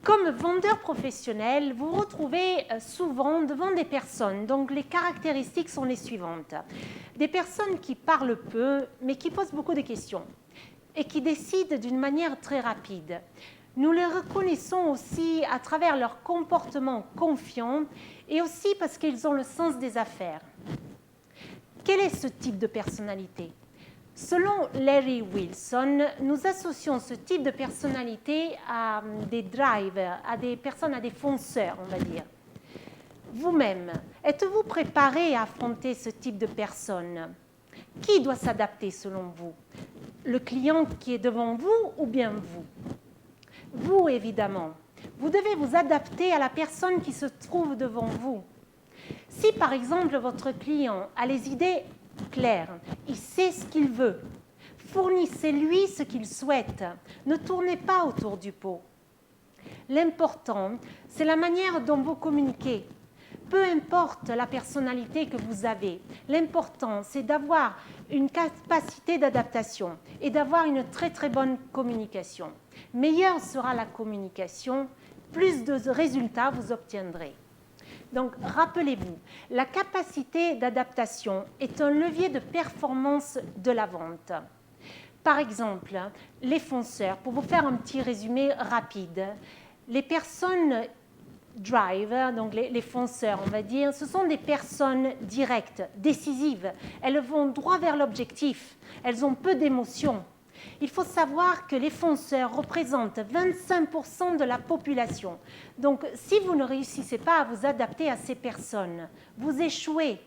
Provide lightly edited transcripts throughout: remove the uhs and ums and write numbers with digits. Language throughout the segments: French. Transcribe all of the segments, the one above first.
Comme vendeur professionnel, vous vous retrouvez souvent devant des personnes. Donc, les caractéristiques sont les suivantes. Des personnes qui parlent peu, mais qui posent beaucoup de questions et qui décident d'une manière très rapide. Nous les reconnaissons aussi à travers leur comportement confiant et aussi parce qu'ils ont le sens des affaires. Quel est ce type de personnalité ? Selon Larry Wilson, nous associons ce type de personnalité à des drivers, à des personnes, à des fonceurs, on va dire. Vous-même, êtes-vous préparé à affronter ce type de personne ? Qui doit s'adapter selon vous ? Le client qui est devant vous ou bien vous ? Vous, évidemment. Vous devez vous adapter à la personne qui se trouve devant vous. Si, par exemple, votre client a les idées claires, il sait ce qu'il veut, fournissez-lui ce qu'il souhaite. Ne tournez pas autour du pot. L'important, c'est la manière dont vous communiquez. Peu importe la personnalité que vous avez, l'important, c'est d'avoir une capacité d'adaptation et d'avoir une très très bonne communication. Meilleure sera la communication, plus de résultats vous obtiendrez. Donc, rappelez-vous, la capacité d'adaptation est un levier de performance de la vente. Par exemple, les fonceurs, pour vous faire un petit résumé rapide, les personnes drive, donc les fonceurs, on va dire, ce sont des personnes directes, décisives. Elles vont droit vers l'objectif. Elles ont peu d'émotions. Il faut savoir que les fonceurs représentent 25% de la population. Donc, si vous ne réussissez pas à vous adapter à ces personnes, vous échouez.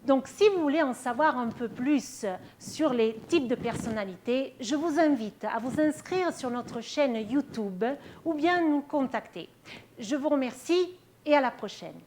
Donc, si vous voulez en savoir un peu plus sur les types de personnalités, je vous invite à vous inscrire sur notre chaîne YouTube ou bien nous contacter. Je vous remercie et à la prochaine.